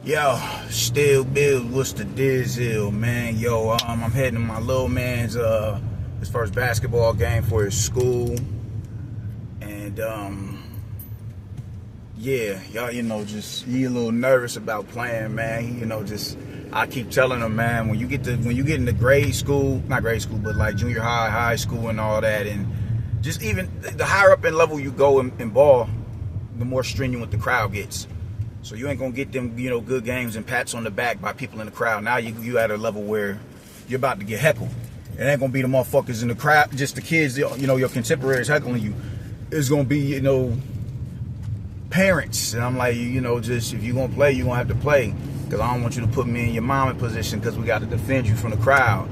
Yo, still Bill, what's the dizzle, man? Yo, I'm heading to my little man's his first basketball game for his school. And yeah, y'all, just he a little nervous about playing, man. Just I keep telling him, man, when you get into grade school, not grade school, but like junior high school and all that, and just even the higher up in level you go in ball, the more strenuous the crowd gets. So you ain't gonna get them, good games and pats on the back by people in the crowd. Now you at a level where you're about to get heckled. It ain't gonna be the motherfuckers in the crowd, just the kids, your contemporaries heckling you. It's gonna be, parents. And I'm like, just if you're gonna play, you're gonna have to play. Because I don't want you to put me in your mama position because we got to defend you from the crowd.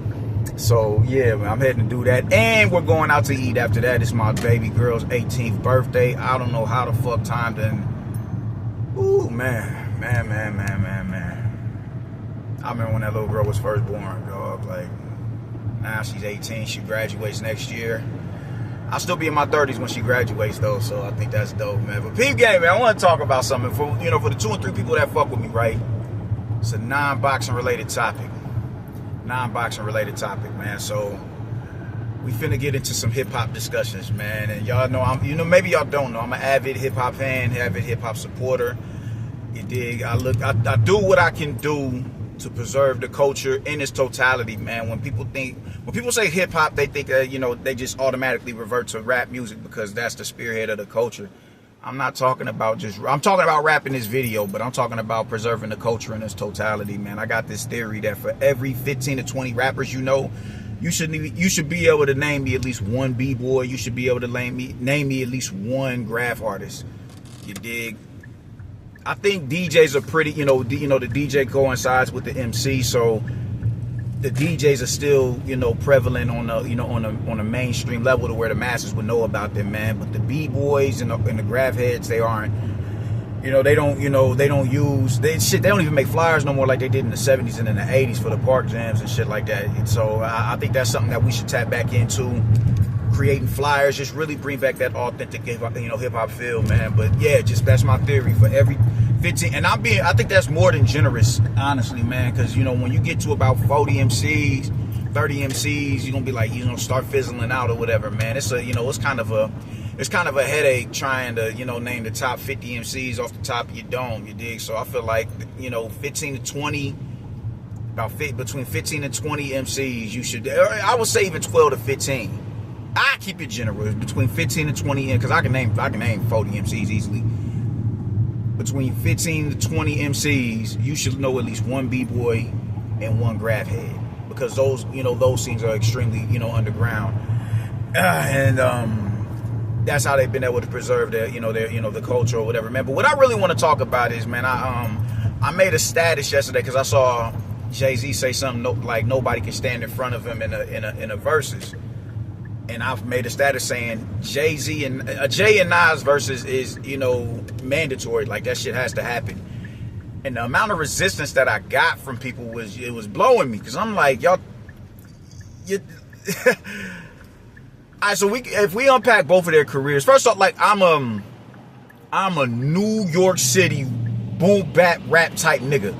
So yeah, I'm heading to do that. And we're going out to eat after that. It's my baby girl's 18th birthday. I don't know how the fuck time then. Ooh, man. I remember when that little girl was first born, dog. Like, now she's 18. She graduates next year. I'll still be in my 30s when she graduates, though. So I think that's dope, man. But peep game, man, I want to talk about something. For the 2 and 3 people that fuck with me, right? It's a non-boxing related topic. Man. So we finna get into some hip-hop discussions, man. And y'all know maybe y'all don't know, I'm an avid hip-hop fan, avid hip-hop supporter. You dig? I do what I can do to preserve the culture in its totality, man. When people say hip-hop, they think that, they just automatically revert to rap music because that's the spearhead of the culture. I'm talking about rap in this video, but I'm talking about preserving the culture in its totality, man. I got this theory that for every 15 to 20 rappers you should be able to name me at least one b-boy. You should be able to name me at least one graph artist. You dig? I think DJs are pretty, the DJ coincides with the MC, so the DJs are still, prevalent on a mainstream level to where the masses would know about them, man. But the b-boys and the graph heads, they aren't. They don't even make flyers no more like they did in the 70s and in the 80s for the park jams and shit like that. And so I think that's something that we should tap back into, creating flyers, just really bring back that authentic hip hop feel, man. But yeah, that's my theory. For every 15, and I think that's more than generous, honestly, man, because when you get to about 40 MCs, 30 MCs, you're gonna be like, start fizzling out or whatever, man. It's kind of a headache trying to, name the top 50 MCs off the top of your dome, you dig? So I feel like, 15 to 20, between 15 and 20 MCs, you should, I would say even 12 to 15. I keep it generous, between 15 and 20, because I can name 40 MCs easily. Between 15 to 20 MCs, you should know at least one b-boy and one graph head, because those scenes are extremely, underground, and that's how they've been able to preserve their the culture or whatever, man. But what I really want to talk about is, man, I made a status yesterday because I saw Jay-Z say something like nobody can stand in front of him in a versus. And I've made a status saying Jay and Nas versus is, mandatory. Like, that shit has to happen. And the amount of resistance that I got from people was blowing me, because I'm like, y'all. All right, so if we unpack both of their careers, first off, like, I'm a New York City boom bap rap type nigga,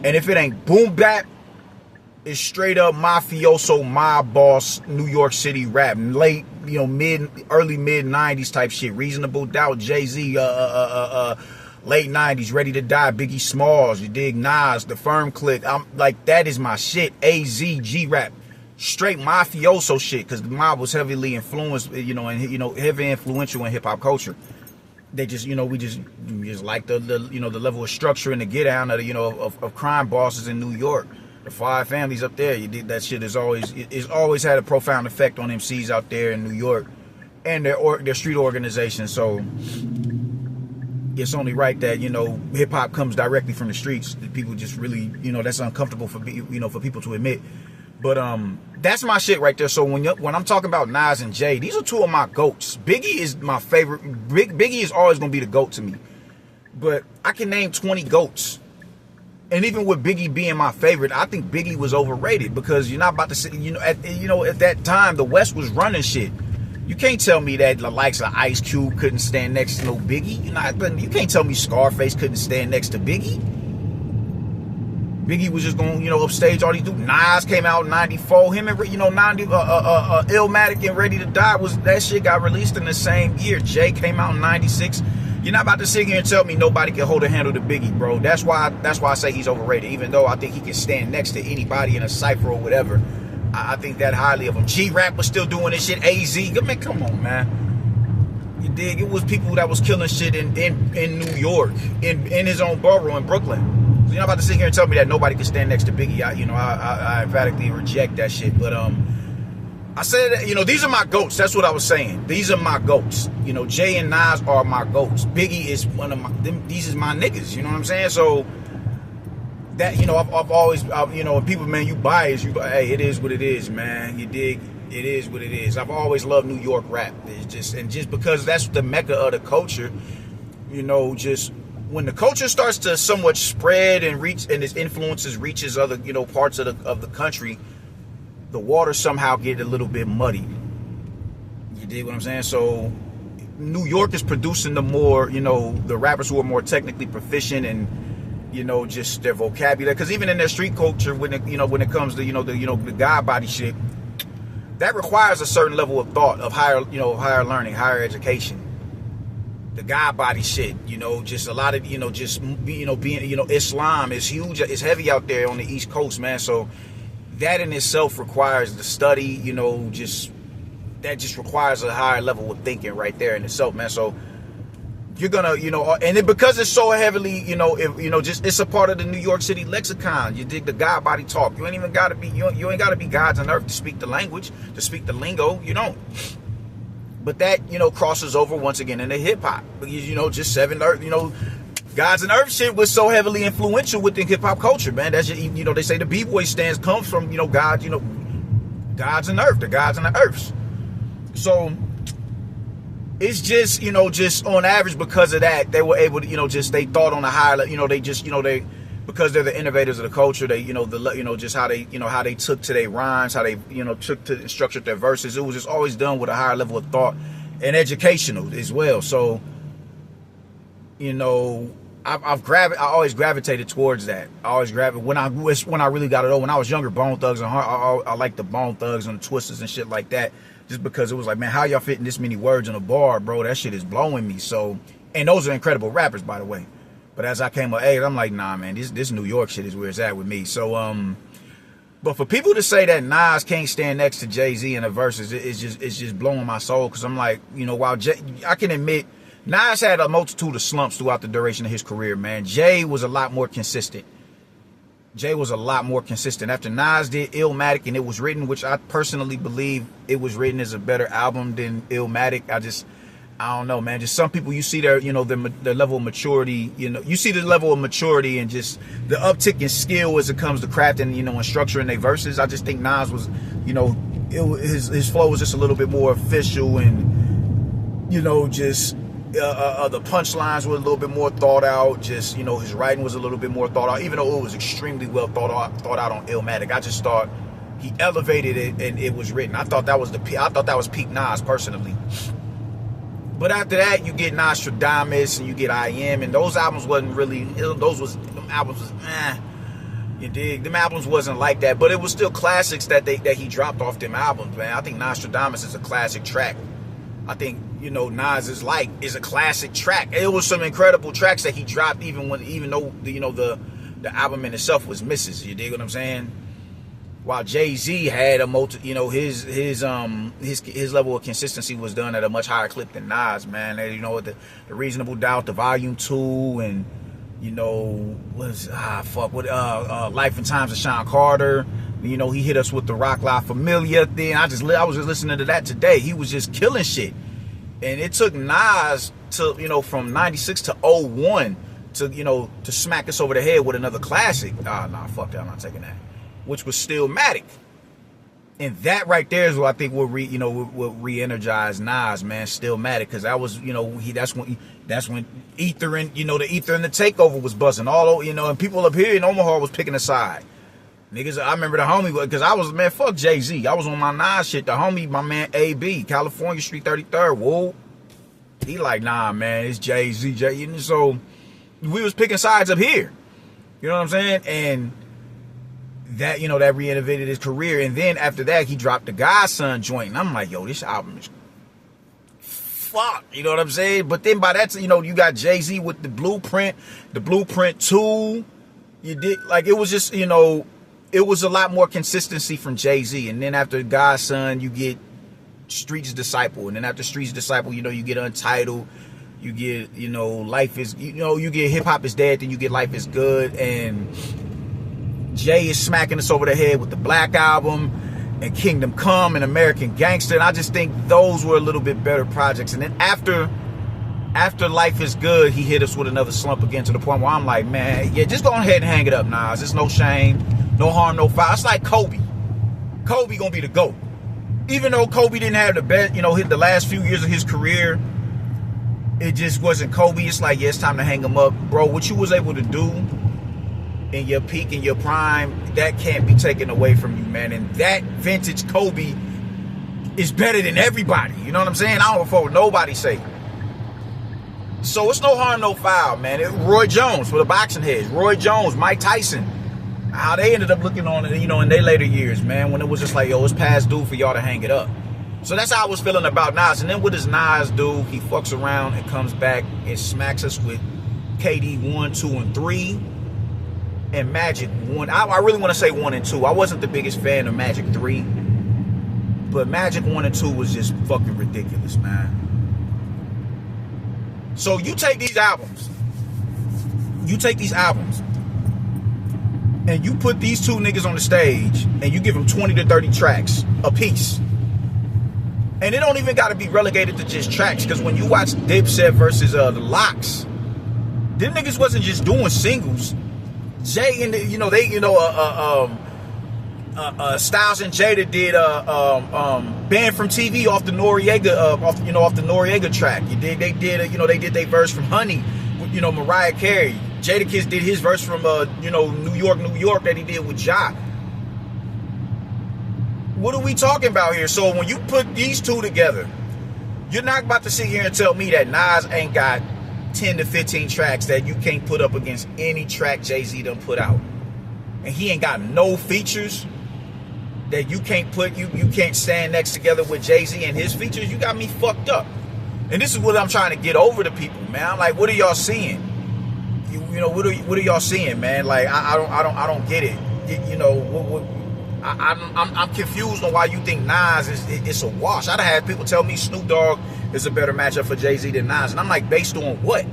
and if it ain't boom bap, it's straight up mafioso, mob boss, New York City rap, early mid 90s type shit. Reasonable Doubt, Jay-Z, late 90s, Ready to Die, Biggie Smalls, you dig? Nas, The Firm Click. I'm like, that is my shit. AZ, G-Rap, straight mafioso shit, because the mob was heavily influenced, heavy influential in hip hop culture. They just, we just like the level of structure and the get down of crime bosses in New York. The 5 families up there, that shit has always had a profound effect on MCs out there in New York and their street organization. So it's only right that hip hop comes directly from the streets. People just really that's uncomfortable for for people to admit. But that's my shit right there. So when I'm talking about Nas and Jay, these are 2 of my goats. Biggie is my favorite. Biggie is always gonna be the goat to me. But I can name 20 goats. And even with Biggie being my favorite, I think Biggie was overrated, because you're not about to say, at that time, the West was running shit. You can't tell me that the likes of Ice Cube couldn't stand next to no Biggie. You can't tell me Scarface couldn't stand next to Biggie. Biggie was just going, upstage all these dudes. Nas came out in 94. Him and, 90, Illmatic and Ready to Die, that shit got released in the same year. Jay came out in 96. You're not about to sit here and tell me nobody can hold a handle to Biggie, bro. That's why I say he's overrated, even though I think he can stand next to anybody in a cypher or whatever. I think that highly of him. G-Rap was still doing this shit. AZ, man, come on, man. You dig? It was people that was killing shit in New York, in his own borough in Brooklyn. So you're not about to sit here and tell me that nobody can stand next to Biggie. I emphatically reject that shit. But I said, these are my goats. That's what I was saying. These are my goats. Jay and Nas are my goats. Biggie is one of these is my niggas. You know what I'm saying? So that, I've always, when people, man, you biased. Hey, it is what it is, man. You dig? It is what it is. I've always loved New York rap. Just because that's the mecca of the culture, just when the culture starts to somewhat spread and reach, and its influences reaches other, parts of the country, the water somehow get a little bit muddy. You dig what I'm saying? So New York is producing the more, the rappers who are more technically proficient and, just their vocabulary. Because even in their street culture, when it comes to, the God body shit, that requires a certain level of thought, of higher learning, higher education. The God body shit, just a lot of, being, Islam is huge. It's heavy out there on the East Coast, man. So that in itself requires the study, that just requires a higher level of thinking right there in itself, man. So you're gonna, and then because it's so heavily, it's a part of the New York City lexicon. You dig the God body talk. You ain't even gotta be, you ain't gotta be gods on earth to speak the language, to speak the lingo. You don't. But that, crosses over once again into hip hop. Because, just Seven Earth, Gods and Earth shit was so heavily influential within hip hop culture, man. That's just, they say the B-boy stance comes from, God, Gods and Earth, the gods and the earths. So it's just, just on average because of that, they were able to, they thought on a higher level, they because they're the innovators of the culture, they, just how they took to their rhymes, how they, took to structured their verses. It was just always done with a higher level of thought and educational as well. So, I always gravitated towards that. I always gravitated when I really got it over. When I was younger, Bone Thugs and I liked the Bone Thugs and the Twisters and shit like that, just because it was like, man, how y'all fitting this many words in a bar, bro? That shit is blowing me. So, and those are incredible rappers, by the way. But as I came of age, I'm like, nah, man, this New York shit is where it's at with me. So, but for people to say that Nas can't stand next to Jay-Z in the verses, it's just blowing my soul. Because I'm like, while I can admit, Nas had a multitude of slumps throughout the duration of his career, man. Jay was a lot more consistent. After Nas did Illmatic and It Was Written, which I personally believe It Was Written is a better album than Illmatic. I don't know, man. Just some people, you see their, the level of maturity, you see the level of maturity and just the uptick in skill as it comes to crafting, and structuring their verses. I just think Nas was, his flow was just a little bit more official and, just the punchlines were a little bit more thought out. Just, his writing was a little bit more thought out, even though it was extremely well thought out on Illmatic. I just thought he elevated it and It Was Written. I thought that was peak Nas personally. But after that, you get Nostradamus and you get I Am, and those albums wasn't really, them albums was, you dig? Them albums wasn't like that, but it was still classics that he dropped off them albums, man. I think Nostradamus is a classic track. I think, Nas is a classic track. It was some incredible tracks that he dropped even though the album in itself was misses. You dig what I'm saying? While Jay-Z had his level of consistency was done at a much higher clip than Nas, man. The Reasonable Doubt, the Volume 2, and Life and Times of Sean Carter. He hit us with the Rock La Familia thing. I was just listening to that today. He was just killing shit, and it took Nas to from 96 to 01 to smack us over the head with another classic. Nah, fuck that. I'm not taking that. Which was Stillmatic. And that right there is what I think will re-energize Nas, man. Stillmatic, because that was, that's when Ether and, the Ether and the Takeover was buzzing all over, and people up here in Omaha was picking a side. Niggas, I remember the homie, because I was, man, fuck Jay-Z. I was on my Nas shit. The homie, my man AB, California Street 33rd, whoa. He like, nah, man, it's Jay-Z. So we was picking sides up here. You know what I'm saying? And that, you know, that reinnovated his career. And then after that, he dropped the Godson joint. And I'm like, yo, this album is fuck. You know what I'm saying? But then by that, you know, you got Jay-Z with the Blueprint 2. You did, like, it was just, you know, it was a lot more consistency from Jay-Z. And then after Godson, you get Street's Disciple. And then after Street's Disciple, you know, you get Untitled. You get, you know, Life Is, you know, you get Hip Hop Is Dead. Then you get Life Is Good. And Jay is smacking us over the head with the Black Album and Kingdom Come and American Gangster. And I just think those were a little bit better projects. And then after Life Is Good, he hit us with another slump again, to the point where I'm like, man, yeah, just go ahead and hang it up, Nas. There's no shame, no harm, no foul. It's like Kobe. Kobe gonna be the GOAT. Even though Kobe didn't have the best, you know, hit the last few years of his career, it just wasn't Kobe. It's like, yeah, it's time to hang him up. Bro, what you was able to do in your peak, in your prime, that can't be taken away from you, man. And that vintage Kobe is better than everybody. You know what I'm saying? I don't give a fuck what nobody say. So it's no harm, no foul, man. Roy Jones for the boxing heads. Roy Jones, Mike Tyson. How they ended up looking on it, you know, in their later years, man, when it was just like, yo, it's past due for y'all to hang it up. So that's how I was feeling about Nas. And then what does Nas do? He fucks around and comes back and smacks us with KD 1, 2, and 3. And Magic 1. I really want to say 1 and 2. I wasn't the biggest fan of Magic 3. But Magic 1 and 2 was just fucking ridiculous, man. So you take these albums. And you put these two niggas on the stage and you give them 20 to 30 tracks a piece. And it don't even got to be relegated to just tracks, because when you watch Dipset versus the Lox, them niggas wasn't just doing singles. Jay and Styles and Jada did Banned from TV off the Noriega off the Noriega track. They did their verse from Honey with, you know, Mariah Carey. Jadakiss did his verse from New York that he did with Ja. What are we talking about here? So when you put these two together, you're not about to sit here and tell me that Nas ain't got 10 to 15 tracks that you can't put up against any track Jay-Z done put out. And he ain't got no features that you can't put, you can't stand next together with Jay-Z and his features. You got me fucked up. And this is what I'm trying to get over to people, man. I'm like, what are y'all seeing? What are y'all seeing, man? Like, I don't get it. I'm confused on why you think Nas is a wash. I'd have had people tell me Snoop Dogg is a better matchup for Jay-Z than Nas, and I'm like, based on what?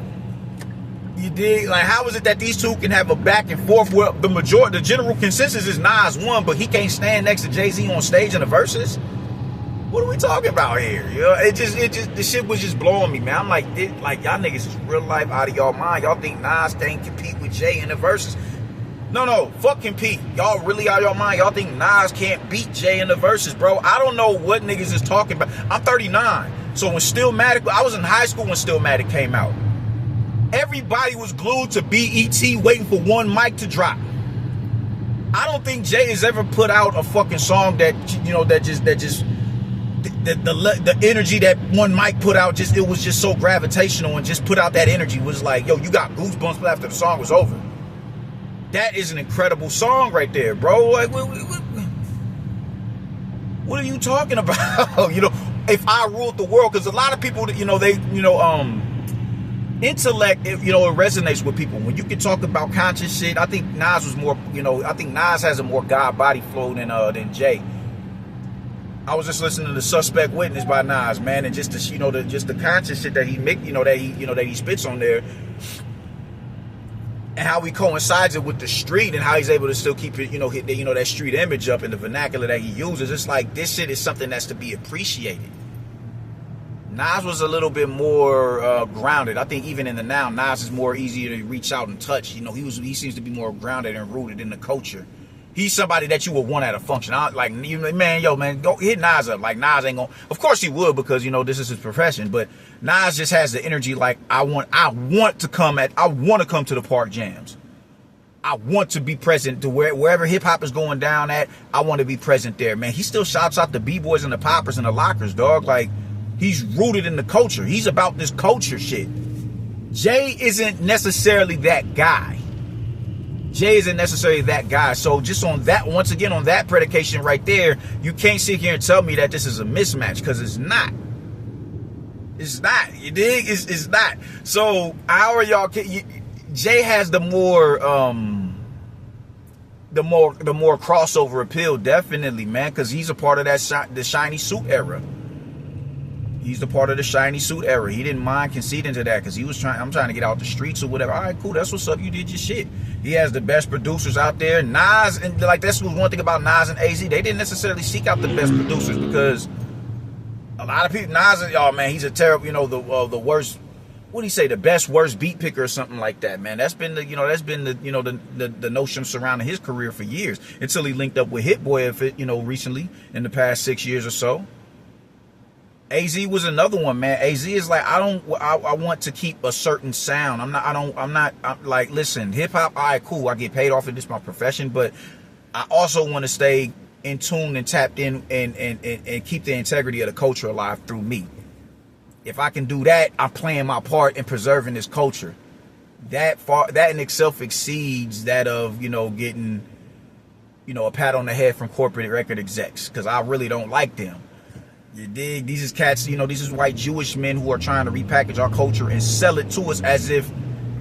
You dig? Like, how is it that these two can have a back and forth where the general consensus is Nas won, but he can't stand next to Jay-Z on stage in the verses? What are we talking about here? You know, the shit was just blowing me, man. I'm like, y'all niggas is real life out of y'all mind. Y'all think Nas can't compete with Jay in the verses? No, fuck compete. Y'all really out of your mind. Y'all think Nas can't beat Jay in the verses, bro. I don't know what niggas is talking about. I'm 39. So when Stillmatic, I was in high school when Stillmatic came out. Everybody was glued to BET waiting for one mic to drop. I don't think Jay has ever put out a fucking song that, the energy that one mic put out, it was just so gravitational and just put out that energy. It was like, yo, you got goosebumps after the song was over. That is an incredible song right there, bro. Like, what are you talking about? If I ruled the world, because a lot of people, intellect, it resonates with people. When you can talk about conscious shit, I think Nas was more, I think Nas has a more God body flow than Jay. I was just listening to Suspect Witness by Nas, man, and just the conscious shit that he make, that he spits on there. And how he coincides it with the street, and how he's able to still keep it, that street image up in the vernacular that he uses. It's like, this shit is something that's to be appreciated. Nas was a little bit more grounded. I think even in the now, Nas is more easier to reach out and touch. He seems to be more grounded and rooted in the culture. He's somebody that you would want at a function. Go hit Nas up. Like, Nas ain't gonna. Of course he would, because this is his profession. But Nas just has the energy. Like, I want to come to the park jams. I want to be present to wherever hip hop is going down at. I want to be present there, man. He still shouts out the b-boys and the poppers and the lockers, dog. Like, he's rooted in the culture. He's about this culture shit. Jay isn't necessarily that guy. Jay isn't necessarily that guy. So just on that, once again, on that predication right there, you can't sit here and tell me that this is a mismatch, because it's not. It's not. You dig? It's not. So how are y'all? Jay has the more crossover appeal, definitely, man, because he's a part of the shiny suit era. He's the part of the shiny suit era. He didn't mind conceding to that, because he was I'm trying to get out the streets or whatever. All right, cool. That's what's up. You did your shit. He has the best producers out there. Nas, and like that's one thing about Nas and AZ. They didn't necessarily seek out the best producers, because a lot of people, Nas, y'all, man, he's a terrible, the worst. What do you say? The best, worst beat picker or something like that, man. That's been the notion surrounding his career for years, until he linked up with Hit Boy, recently in the past 6 years or so. AZ was another one, man. AZ is like, I want to keep a certain sound. I'm like, listen, hip hop, all right, cool. I get paid off of this, my profession, but I also want to stay in tune and tapped in and keep the integrity of the culture alive through me. If I can do that, I'm playing my part in preserving this culture. That in itself exceeds that of, getting, a pat on the head from corporate record execs, because I really don't like them. You dig? These is cats, these is white Jewish men who are trying to repackage our culture and sell it to us as if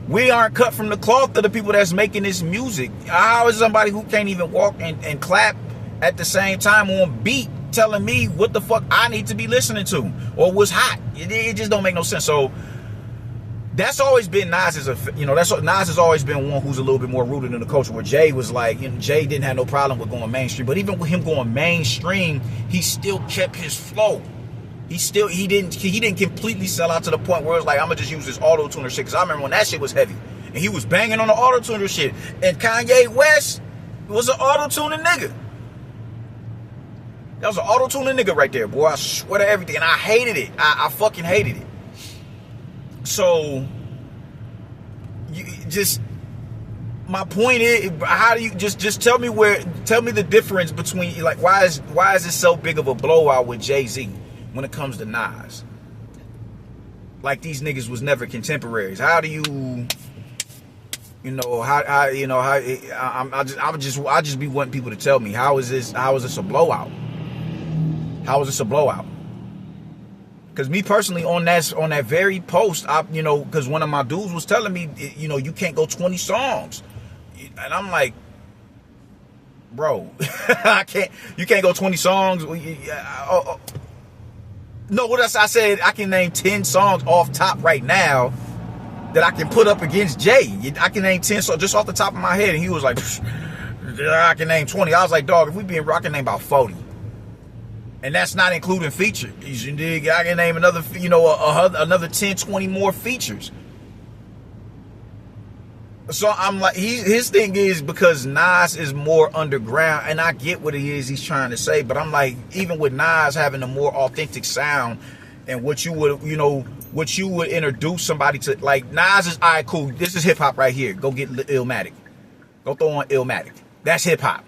we aren't cut from the cloth of the people that's making this music. How is somebody who can't even walk and clap at the same time on beat telling me what the fuck I need to be listening to or what's hot? It just don't make no sense. So that's always been Nas. Nas has always been one who's a little bit more rooted in the culture, where Jay was like, Jay didn't have no problem with going mainstream, but even with him going mainstream, he still kept his flow. He didn't completely sell out to the point where it's like, I'm gonna just use this auto-tuner shit, because I remember when that shit was heavy and he was banging on the auto-tuner shit, and Kanye West was an auto-tuner nigga. That was an auto-tuner nigga right there, boy. I swear to everything, and I hated it. I fucking hated it. So, my point is, how do you just tell me the difference between, like, why is this so big of a blowout with Jay-Z when it comes to Nas? Like, these niggas was never contemporaries. How do you, I just be wanting people to tell me, how is this a blowout? How is this a blowout? Because me personally, on that very post, because one of my dudes was telling me, you can't go 20 songs. And I'm like, bro, you can't go 20 songs. No, what else I said? I can name 10 songs off top right now that I can put up against Jay. I can name 10 songs just off the top of my head. And he was like, I can name 20. I was like, dog, if we being, I can name about 40. And that's not including features. I can name another, another 10, 20 more features. So I'm like, his thing is, because Nas is more underground, and I get what it is he's trying to say, but I'm like, even with Nas having a more authentic sound, and what you would introduce somebody to, like, Nas is, all right, cool, this is hip hop right here. Go get Illmatic. Go throw on Illmatic. That's hip hop.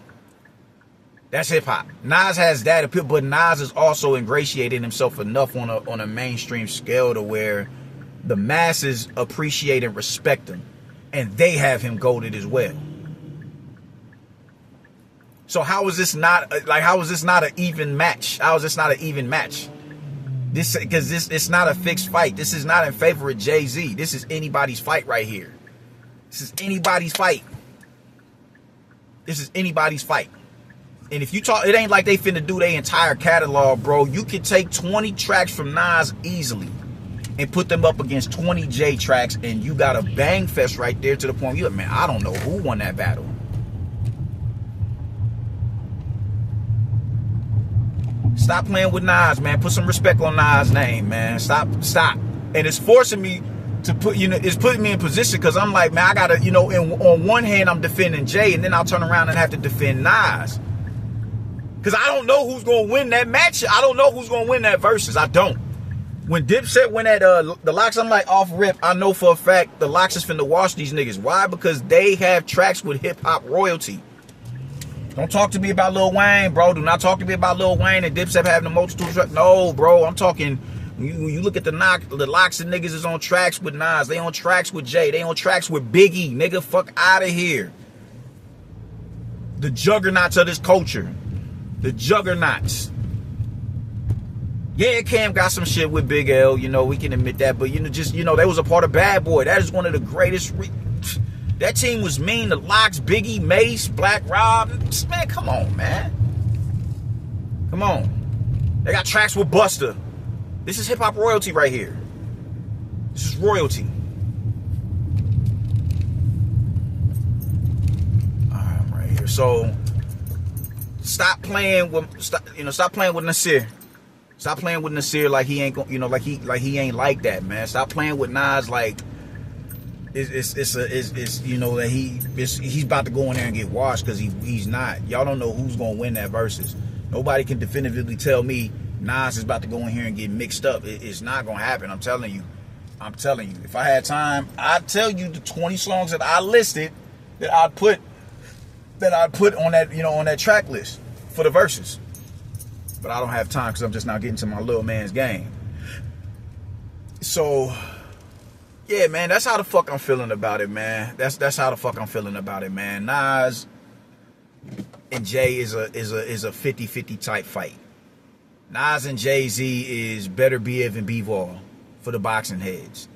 That's hip hop. Nas has that appeal, but Nas is also ingratiating himself enough on a mainstream scale to where the masses appreciate and respect him, and they have him goated as well. So how is this not an even match? How is this not an even match? Because it's not a fixed fight. This is not in favor of Jay-Z. This is anybody's fight right here. This is anybody's fight. This is anybody's fight. And if you talk, it ain't like they finna do their entire catalog, bro. You can take 20 tracks from Nas easily and put them up against 20 J tracks, and you got a bang fest right there, to the point you're like, man, I don't know who won that battle. Stop playing with Nas, man. Put some respect on Nas' name, man. Stop. And it's forcing me to put, it's putting me in position, because I'm like, man, I gotta, on one hand, I'm defending Jay, and then I'll turn around and have to defend Nas. Because I don't know who's going to win that match. I don't know who's going to win that versus. I don't. When Dipset went at the Locks, I'm like, off rip, I know for a fact the Locks is finna wash these niggas. Why? Because they have tracks with hip-hop royalty. Don't talk to me about Lil Wayne, bro. Do not talk to me about Lil Wayne and Dipset having the multitude tracks. No, bro. I'm talking, you look at the Locks and niggas is on tracks with Nas. They on tracks with Jay. They on tracks with Biggie. Nigga, fuck out of here. the juggernauts of this culture. The juggernauts. Yeah, Cam got some shit with Big L, you know, we can admit that. But, they was a part of Bad Boy. That is one of the greatest. That team was mean. The Locks, Biggie, Mace, Black Rob. Man, come on, man. Come on. They got tracks with Busta. This is hip-hop royalty right here. This is royalty. I'm right here. So, stop playing with Nasir. Stop playing with Nasir like he ain't, like he ain't like that, man. Stop playing with Nas like he's about to go in there and get washed, because he's not. Y'all don't know who's gonna win that versus. Nobody can definitively tell me Nas is about to go in here and get mixed up. It's not gonna happen. I'm telling you. If I had time, I'd tell you the 20 songs that I listed that I'd put on that, on that track list for the verses. But I don't have time because I'm just not getting to my little man's game. So, yeah, man, that's how the fuck I'm feeling about it, man. That's how the fuck I'm feeling about it, man. Nas and Jay is a 50-50 type fight. Nas and Jay-Z is better Biev and B-Vol for the boxing heads.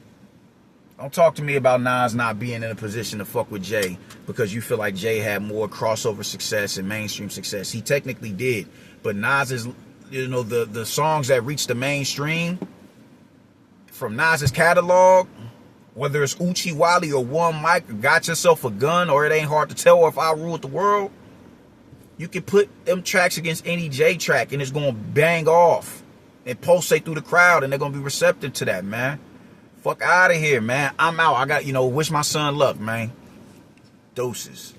Don't talk to me about Nas not being in a position to fuck with Jay because you feel like Jay had more crossover success and mainstream success. He technically did. But Nas is, the songs that reach the mainstream from Nas's catalog, whether it's Uchi Wally or One Mic, or Got Yourself a Gun, or It Ain't Hard to Tell, or If I Ruled the World, you can put them tracks against any J track and it's going to bang off and pulsate through the crowd, and they're going to be receptive to that, man. Fuck out of here, man. I'm out. I got, wish my son luck, man. Doses.